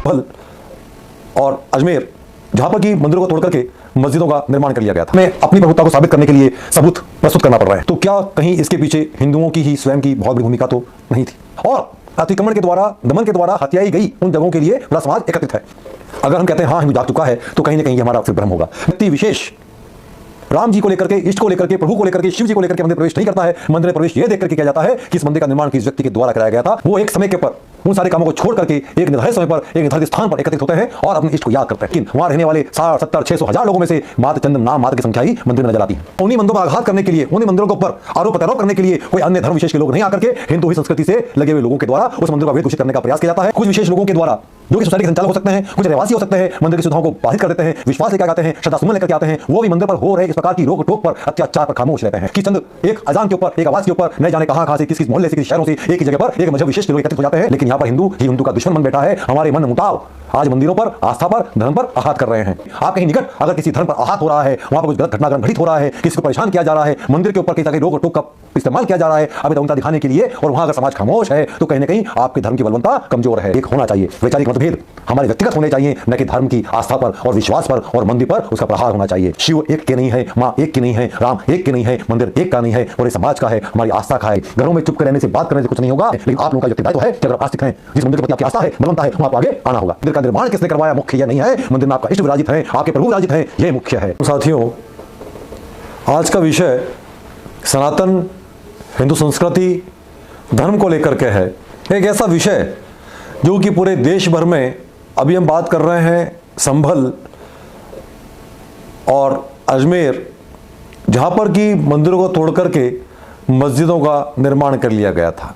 भल और अजमेर, जहां पर की मंदिरों को तोड़ करके मस्जिदों का निर्माण कर लिया गया था, हमें अपनी प्रभुत्ता को साबित करने के लिए सबूत प्रस्तुत करना पड़ रहा है। तो क्या कहीं इसके पीछे हिंदुओं की ही स्वयं की बहुत बड़ी भूमिका तो नहीं थी? और अतिक्रमण के द्वारा, दमन के द्वारा हत्याई गई उन जगहों के लिए पूरा समाज एकत्रित है। अगर हम कहते हैं हाँ हिंदू जाग चुका है, तो कहीं ना कहीं हमारा फिर भ्रम होगा। व्यक्ति विशेष राम जी को लेकर के, इष्ट को लेकर के, प्रभु को लेकर के, शिव जी को लेकर के मंदिर प्रवेश नहीं करता है। मंदिर में प्रवेश यह देख करके किया जाता है कि इस मंदिर का निर्माण किस व्यक्ति के द्वारा कराया गया था। वो एक समय के ऊपर उन सारे कामों को छोड़ करके एक निर्धारित समय पर एक निर्धारित स्थान पर एकत्रित होते हैं और अपने इष्ट को याद करते हैं। लेकिन वहां रहने वाले 60, 70, 600, 1000 लोगों में से मात्र चंद नाम मात्र की संख्या ही मंदिर में नजर आती है। उन्हीं मंदिरों पर आघात करने के लिए, उन्हीं मंदिरों के ऊपर आरोप प्रत्यारोप करने के लिए कोई अन्य धर्म विशेष के लोग नहीं आकर के हिंदू ही संस्कृति से लगे हुए लोगों के द्वारा उस मंदिर का वेद घोषित करने का प्रयास किया जाता है। कुछ विशेष लोगों के द्वारा जो कि सोसाइटी के संचालक हो सकते हैं, कुछ रहवासी हो सकते हैं, मंदिर की सुविधाओं को बाधित कर देते हैं, विश्वास लेकर आते हैं, श्रद्धा सुमन लेकर आते हैं। वो भी मंदिर पर हो रहे इस प्रकार की रोक टोक पर, अत्याचार पर खामोश रहते हैं कि चंद एक अजान के ऊपर, एक आवाज के ऊपर न जाने कहां से, किस मोहल्ले से, किस शहरों से एक ही जगह पर एक मजहब विशेष के लोग एकत्रित हो जाते हैं। लेकिन यहाँ पर हिंदू ही हिंदू का दुश्मन बन बैठा है। हमारे मन मुटाव आज मंदिरों पर, आस्था पर, धर्म पर आघात कर रहे हैं। आप कहीं निकट अगर किसी धर्म पर आघात हो रहा है, वहां पर कुछ गलत घटनाक्रम घटित हो रहा है, किसी को परेशान किया जा रहा है, मंदिर के ऊपर किसी तरह के रोक टोक का इस्तेमाल किया जा रहा है अभिधर्मता दिखाने के लिए, और वहां अगर समाज खामोश है तो कहीं ना कहीं आपके धर्म की बलवंता कमजोर है। एक होना चाहिए वैचारिक मतभेद हमारे व्यक्तिगत होने चाहिए, न कि धर्म की आस्था पर और विश्वास पर और मंदिर पर उसका प्रहार होना चाहिए। शिव एक के नहीं है, माँ एक की नहीं है, राम एक के नहीं है, मंदिर एक का नहीं है, और समाज का है, हमारी आस्था का है। घरों में चुप रहने से, बात करने से कुछ नहीं होगा। लेकिन आप लोगों का व्यक्तिगत दायित्व है कि अगर आस्तिक हैं, जिस मंदिर के प्रति आपकी आस्था है, बलवंता है, वहां आपको आगे आना होगा। मंदिर का निर्माण किसने करवाया मुख्य यह नहीं है, मंदिर में आपका इष्ट विराजित है, आपके प्रभु विराजित है, यह मुख्य है। साथियों, आज का विषय सनातन हिंदू संस्कृति धर्म को लेकर के है। एक ऐसा विषय जो कि पूरे देश भर में, अभी हम बात कर रहे हैं संभल और अजमेर, जहां पर कि मंदिरों को तोड़ करके मस्जिदों का निर्माण कर लिया गया था।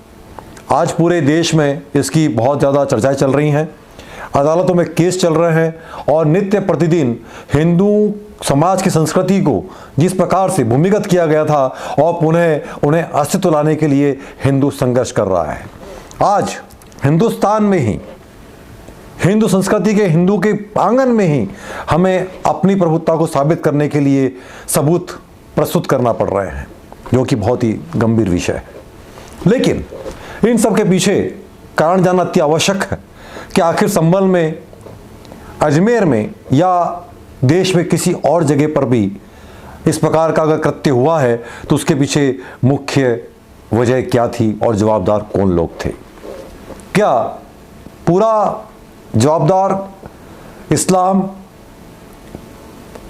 आज पूरे देश में इसकी बहुत ज़्यादा चर्चाएं चल रही हैं, अदालतों में केस चल रहे हैं, और नित्य प्रतिदिन हिंदू समाज की संस्कृति को जिस प्रकार से भूमिगत किया गया था और पुनः उन्हें अस्तित्व लाने के लिए हिंदू संघर्ष कर रहा है। आज हिंदुस्तान में ही, हिंदू संस्कृति के, हिंदू के आंगन में ही हमें अपनी प्रभुत्ता को साबित करने के लिए सबूत प्रस्तुत करना पड़ रहे हैं, जो कि बहुत ही गंभीर विषय है। लेकिन इन सब के पीछे कारण जानना अति आवश्यक है कि आखिर संभल में, अजमेर में या देश में किसी और जगह पर भी इस प्रकार का अगर कृत्य हुआ है तो उसके पीछे मुख्य वजह क्या थी और जवाबदार कौन लोग थे? क्या पूरा जवाबदार इस्लाम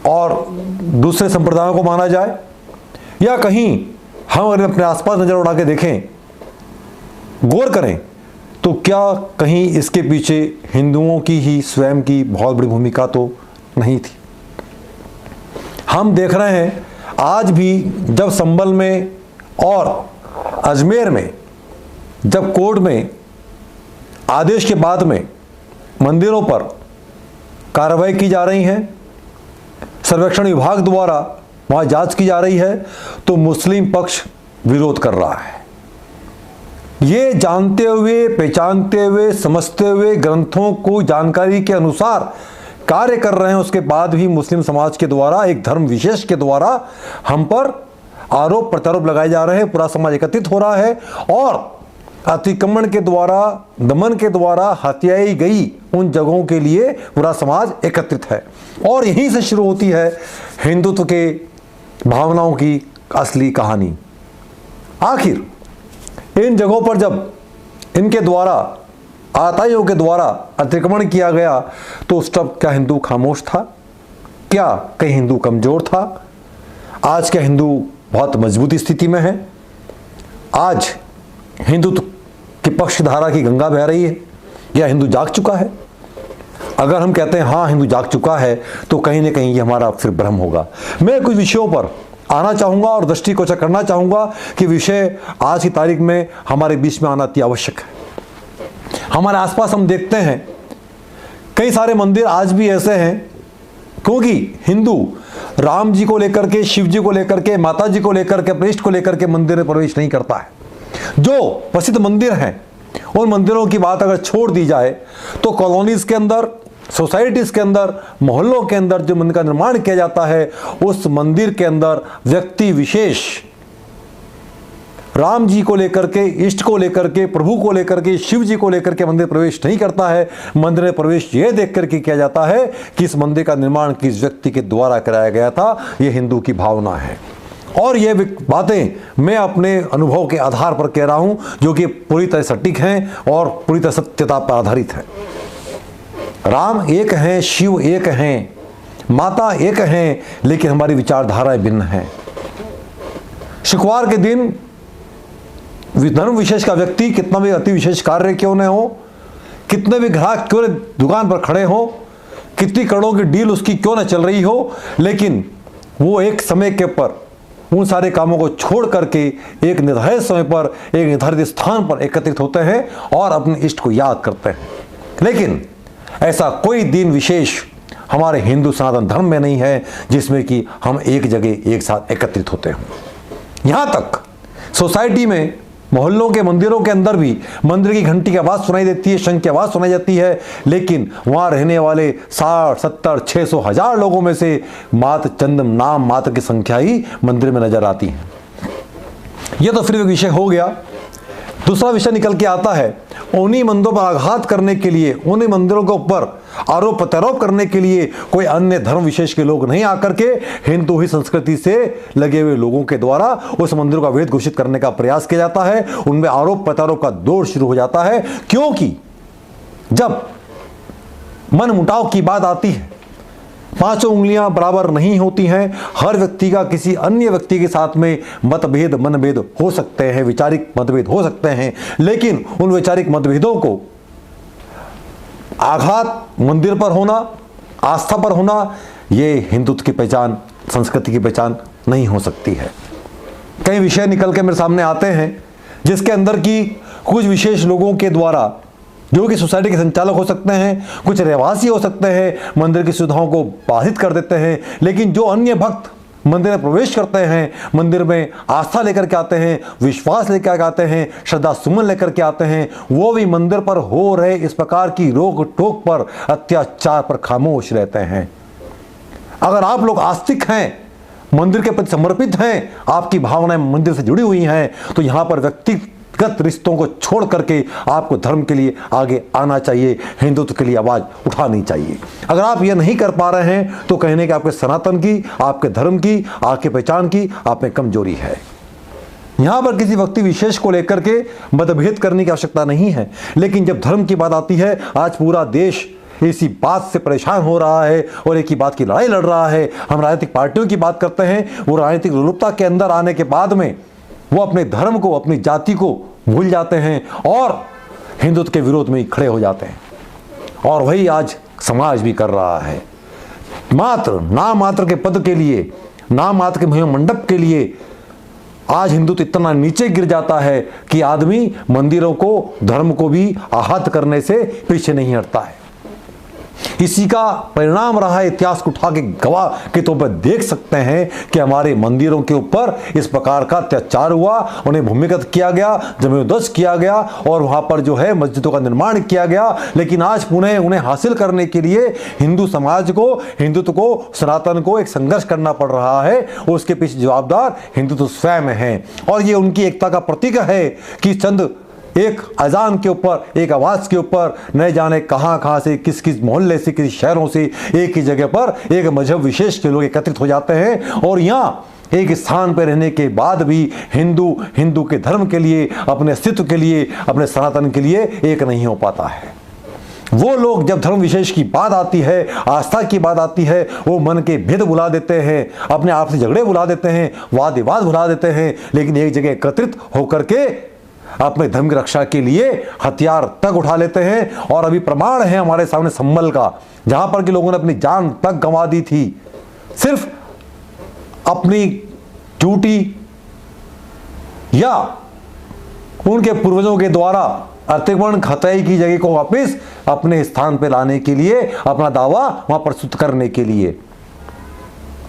और दूसरे संप्रदायों को माना जाए, या कहीं हम अगर अपने आसपास नजर उड़ा के देखें, गौर करें, तो क्या कहीं इसके पीछे हिंदुओं की ही स्वयं की बहुत बड़ी भूमिका तो नहीं थी? हम देख रहे हैं आज भी जब संभल में और अजमेर में जब कोर्ट में आदेश के बाद में मंदिरों पर कार्रवाई की जा रही है, सर्वेक्षण विभाग द्वारा वहां जांच की जा रही है, तो मुस्लिम पक्ष विरोध कर रहा है। ये जानते हुए, पहचानते हुए, समझते हुए, ग्रंथों को जानकारी के अनुसार कार्य कर रहे हैं, उसके बाद भी मुस्लिम समाज के द्वारा, एक धर्म विशेष के द्वारा हम पर आरोप प्रत्यारोप लगाए जा रहे हैं। पूरा समाज एकत्रित हो रहा है और अतिक्रमण के द्वारा, दमन के द्वारा हत्याई गई उन जगहों के लिए पूरा समाज एकत्रित है। और यहीं से शुरू होती है हिंदुत्व के भावनाओं की असली कहानी। आखिर इन जगहों पर जब इनके द्वारा, आताइयों के द्वारा अतिक्रमण किया गया, तो उस तब क्या हिंदू खामोश था? क्या कहीं हिंदू कमजोर था? आज क्या हिंदू बहुत मजबूती स्थिति में है? आज हिंदुत्व की पक्ष धारा की गंगा बह रही है, या हिंदू जाग चुका है? अगर हम कहते हैं हाँ हिंदू जाग चुका है, तो कहीं ना कहीं ये हमारा फिर भ्रम होगा। मैं कुछ विषयों पर आना चाहूँगा और दृष्टिगोचर करना चाहूँगा कि विषय आज की तारीख में हमारे बीच में आना अति आवश्यक है। हमारे आसपास हम देखते हैं कई सारे मंदिर आज भी ऐसे हैं, क्योंकि हिंदू राम जी को लेकर के, शिव जी को लेकर के, माता जी को लेकर के, अपने इष्ट को लेकर के मंदिर में प्रवेश नहीं करता है। जो प्रसिद्ध मंदिर हैं, उन मंदिरों की बात अगर छोड़ दी जाए तो कॉलोनीज के अंदर, सोसाइटीज के अंदर, मोहल्लों के अंदर जो मंदिर का निर्माण किया जाता है, उस मंदिर के अंदर व्यक्ति विशेष राम जी को लेकर के, इष्ट को लेकर के, प्रभु को लेकर के, शिव जी को लेकर के मंदिर प्रवेश नहीं करता है। मंदिर में प्रवेश यह देख करके किया जाता है कि इस मंदिर का निर्माण किस व्यक्ति के द्वारा कराया गया था। यह हिंदू की भावना है और ये बातें मैं अपने अनुभव के आधार पर कह रहा हूं, जो कि पूरी तरह सटीक हैं और पूरी तरह सत्यता पर आधारित है। राम एक हैं, शिव एक हैं, माता एक हैं, लेकिन हमारी विचारधाराएं भिन्न हैं। शुक्रवार के दिन धर्म विशेष का व्यक्ति कितना भी अति विशेष कार्य क्यों न हो, कितने भी ग्राहक क्यों न दुकान पर खड़े हो, कितनी करोड़ों की डील उसकी क्यों न चल रही हो, लेकिन वो एक समय के पर उन सारे कामों को छोड़ करके एक निर्धारित समय पर एक निर्धारित स्थान पर एकत्रित होते हैं और अपने इष्ट को याद करते हैं। लेकिन ऐसा कोई दिन विशेष हमारे हिंदू सनातन धर्म में नहीं है जिसमें कि हम एक जगह एक साथ एकत्रित होते हैं। यहाँ तक सोसाइटी में, मोहल्लों के मंदिरों के अंदर भी मंदिर की घंटी की आवाज़ सुनाई देती है, शंख की आवाज़ सुनाई जाती है, लेकिन वहाँ रहने वाले 60, 70, 600, 1000 लोगों में से मात्र चंद नाम मात्र की संख्या ही मंदिर में नजर आती है। यह तो फिर एक विषय हो गया। दूसरा विषय निकल के आता है, उन्हीं मंदिरों पर आघात करने के लिए, उन्हीं मंदिरों के ऊपर आरोप प्रत्यारोप करने के लिए कोई अन्य धर्म विशेष के लोग नहीं आकर के हिंदू ही संस्कृति से लगे हुए लोगों के द्वारा उस मंदिर का वेद घोषित करने का प्रयास किया जाता है। उनमें आरोप प्रत्यारोप का दौर शुरू हो जाता है, क्योंकि जब मन मुटाव की बात आती है, पांचों उंगलियां बराबर नहीं होती हैं। हर व्यक्ति का किसी अन्य व्यक्ति के साथ में मतभेद, मनभेद हो सकते हैं, वैचारिक मतभेद हो सकते हैं, लेकिन उन वैचारिक मतभेदों को आघात मंदिर पर होना, आस्था पर होना, ये हिंदुत्व की पहचान, संस्कृति की पहचान नहीं हो सकती है। कई विषय निकल के मेरे सामने आते हैं जिसके अंदर की कुछ विशेष लोगों के द्वारा, जो कि सोसाइटी के संचालक हो सकते हैं, कुछ रहवासी हो सकते हैं, मंदिर की सुविधाओं को बाधित कर देते हैं, लेकिन जो अन्य भक्त मंदिर में प्रवेश करते हैं, मंदिर में आस्था लेकर के आते हैं, विश्वास लेकर के आते हैं, श्रद्धा सुमन लेकर के आते हैं, वो भी मंदिर पर हो रहे इस प्रकार की रोक टोक पर, अत्याचार पर खामोश रहते हैं। अगर आप लोग आस्तिक हैं, मंदिर के प्रति समर्पित हैं, आपकी भावनाएं मंदिर से जुड़ी हुई हैं, तो यहां पर व्यक्तिगत रिश्तों को छोड़ करके आपको धर्म के लिए आगे आना चाहिए, हिंदुत्व के लिए आवाज उठानी चाहिए। अगर आप ये नहीं कर पा रहे हैं तो कहने कि आपके सनातन की, आपके धर्म की, आपके पहचान की आप में कमजोरी है। यहां पर किसी व्यक्ति विशेष को लेकर के मतभेद करने की आवश्यकता नहीं है, लेकिन जब धर्म की बात आती है, आज पूरा देश इसी बात से परेशान हो रहा है और एक ही बात की लड़ाई लड़ रहा है। हम राजनीतिक पार्टियों की बात करते हैं, वो राजनीतिक लोलुपता के अंदर आने के बाद में वो अपने धर्म को, अपनी जाति को भूल जाते हैं और हिंदुत्व के विरोध में ही खड़े हो जाते हैं। और वही आज समाज भी कर रहा है। मात्र नाम मात्र के पद के लिए, नाम मात्र के महिमा मंडप के लिए आज हिंदुत्व इतना नीचे गिर जाता है कि आदमी मंदिरों को, धर्म को भी आहत करने से पीछे नहीं हटता है। इसी का परिणाम रहा है। इतिहास को उठा के गवाह के तौर पर देख सकते हैं कि हमारे मंदिरों के ऊपर इस प्रकार का अत्याचार हुआ, उन्हें भूमिगत किया गया, जमींदोज किया गया और वहां पर जो है मस्जिदों का निर्माण किया गया। लेकिन आज पुनः उन्हें हासिल करने के लिए हिंदू समाज को, हिंदुत्व को, सनातन को एक संघर्ष करना पड़ रहा है। उसके पीछे जवाबदार हिंदुत्व स्वयं है और ये उनकी एकता का प्रतीक है कि चंद एक अजान के ऊपर, एक आवाज के ऊपर, न जाने कहां से, किस किस मोहल्ले से, किस शहरों से एक ही जगह पर एक मजहब विशेष के लोग एकत्रित हो जाते हैं और यहां एक स्थान पर रहने के बाद भी हिंदू के धर्म के लिए, अपने अस्तित्व के लिए, अपने सनातन के लिए एक नहीं हो पाता है। वो लोग जब धर्म विशेष की बात आती है, आस्था की बात आती है, वो मन के भेद बुला देते हैं, अपने आप से झगड़े बुला देते हैं, वाद विवाद बुला देते हैं, लेकिन एक जगह एकत्रित होकर के अपने धर्म की रक्षा के लिए हथियार तक उठा लेते हैं। और अभी प्रमाण है हमारे सामने संभल का, जहां पर कि लोगों ने अपनी जान तक गंवा दी थी, सिर्फ अपनी ड्यूटी या उनके पूर्वजों के द्वारा अतिक्रमण खतई की जगह को वापस अपने स्थान पर लाने के लिए, अपना दावा वहां प्रस्तुत करने के लिए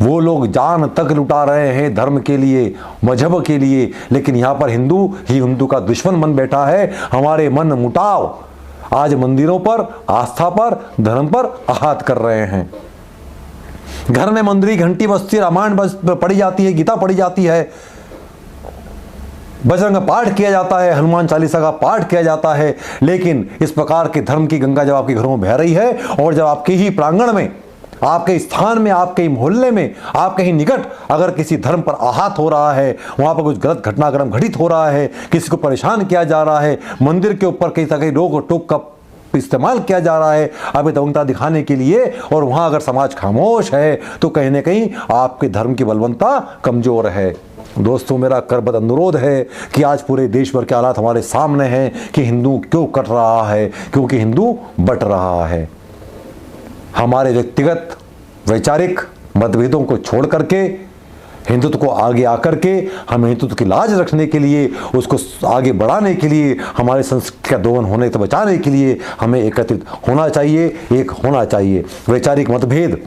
वो लोग जान तक लुटा रहे हैं धर्म के लिए, मजहब के लिए। लेकिन यहां पर हिंदू ही हिंदू का दुश्मन बन बैठा है। हमारे मन मुटाव आज मंदिरों पर, आस्था पर, धर्म पर आहत कर रहे हैं। घर में मंदिर की घंटी बजती, रामायण पढ़ी जाती है, गीता पढ़ी जाती है, बजरंग का पाठ किया जाता है, हनुमान चालीसा का पाठ किया जाता है, लेकिन इस प्रकार के धर्म की गंगा जब आपके घरों में बह रही है और जब आपके ही प्रांगण में, आपके स्थान में, आपके ही मोहल्ले में, आपके ही निकट अगर किसी धर्म पर आहत हो रहा है, वहां पर कुछ गलत घटनाक्रम घटित हो रहा है, किसी को परेशान किया जा रहा है, मंदिर के ऊपर कहीं ना कहीं रोक टोक का इस्तेमाल किया जा रहा है आपकी दबंगता दिखाने के लिए, और वहां अगर समाज खामोश है तो कहीं ना कहीं आपके धर्म की बलवंता कमजोर है। दोस्तों, मेरा करबद्ध अनुरोध है कि आज पूरे देश भर के हालात हमारे सामने हैं कि हिंदू क्यों कट रहा है, क्योंकि हिंदू बट रहा है। हमारे व्यक्तिगत वैचारिक मतभेदों को छोड़ करके हिंदुत्व को आगे आकर के हम हिंदुत्व की लाज रखने के लिए, उसको आगे बढ़ाने के लिए, हमारे संस्कृति का दोहन होने से बचाने के लिए हमें एकत्रित होना चाहिए, एक होना चाहिए। वैचारिक मतभेद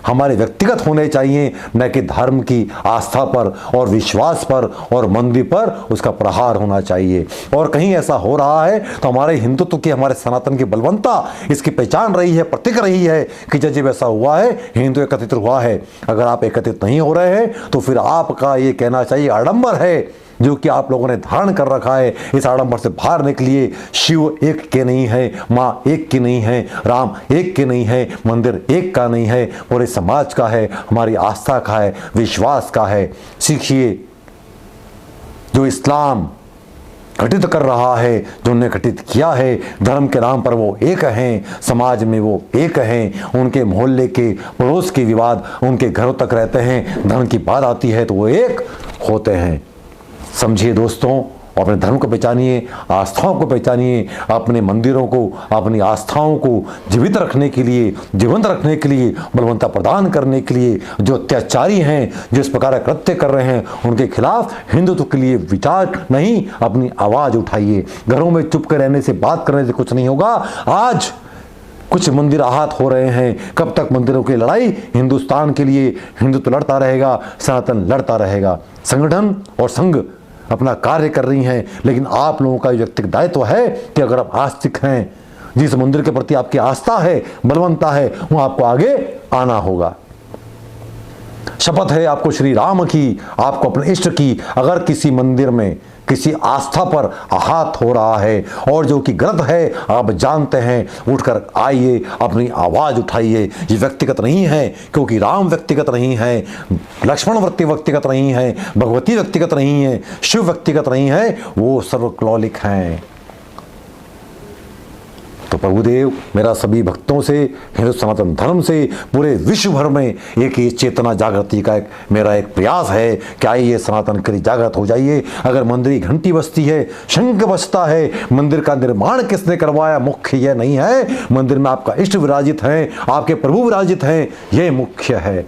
हमारे व्यक्तिगत होने चाहिए, न कि धर्म की आस्था पर और विश्वास पर और मंदिर पर उसका प्रहार होना चाहिए। और कहीं ऐसा हो रहा है तो हमारे हिंदुत्व की, हमारे सनातन की बलवंता इसकी पहचान रही है, प्रतीक रही है कि जब ऐसा हुआ है हिंदू एकत्रित हुआ है। अगर आप एकत्रित नहीं हो रहे हैं तो फिर आपका ये कहना चाहिए आडंबर है जो कि आप लोगों ने धारण कर रखा है। इस आडंबर से बाहर निकलिए। शिव एक के नहीं है, माँ एक की नहीं है, राम एक के नहीं है, मंदिर एक का नहीं है, पूरे समाज का है, हमारी आस्था का है, विश्वास का है। सीखिए, जो इस्लाम घटित कर रहा है, जो उन्होंने घटित किया है, धर्म के नाम पर वो एक हैं, समाज में वो एक हैं, उनके मोहल्ले के पड़ोस के विवाद उनके घरों तक रहते हैं, धर्म की बात आती है तो वो एक होते हैं। समझिए दोस्तों, अपने धर्म को पहचानिए, आस्थाओं को पहचानिए, अपने मंदिरों को, अपनी आस्थाओं को जीवित रखने के लिए, जीवंत रखने के लिए, बलवंता प्रदान करने के लिए जो अत्याचारी हैं, जो इस प्रकार का कृत्य कर रहे हैं, उनके खिलाफ हिंदुत्व के लिए विचार नहीं, अपनी आवाज उठाइए। घरों में चुप कर रहने से, बात करने से कुछ नहीं होगा। आज कुछ मंदिर आहत हो रहे हैं, कब तक मंदिरों की लड़ाई? हिंदुस्तान के लिए हिंदुत्व लड़ता रहेगा, सनातन लड़ता रहेगा। संगठन और संघ अपना कार्य कर रही हैं, लेकिन आप लोगों का व्यक्तिगत दायित्व है कि अगर आप आस्तिक हैं, जिस मंदिर के प्रति आपकी आस्था है, बलवंता है, वहां आपको आगे आना होगा। शपथ है आपको श्री राम की, आपको अपने इष्ट की। अगर किसी मंदिर में किसी आस्था पर आहत हो रहा है और जो कि गलत है आप जानते हैं, उठकर आइए, अपनी आवाज उठाइए। ये व्यक्तिगत नहीं है, क्योंकि राम व्यक्तिगत नहीं है, लक्ष्मण व्यक्तिगत नहीं है, भगवती व्यक्तिगत नहीं है, शिव व्यक्तिगत नहीं है, वो सर्वलौकिक हैं। तो प्रभुदेव मेरा सभी भक्तों से, हिंदू सनातन धर्म से, पूरे विश्व भर में एक ही चेतना जागृति का मेरा एक प्रयास है कि आइए सनातन के लिए जागृत हो जाइए। अगर मंदिर की घंटी बजती है, शंख बजता है, मंदिर का निर्माण किसने करवाया, मुख्य यह नहीं है। मंदिर में आपका इष्ट विराजित है, आपके प्रभु विराजित हैं, यह मुख्य है।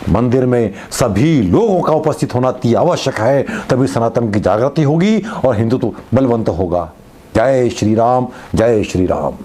मंदिर में सभी लोगों का उपस्थित होना अति आवश्यक है, तभी सनातन की जागृति होगी और हिंदुत्व बलवंत होगा। जय श्री राम, जय श्री राम।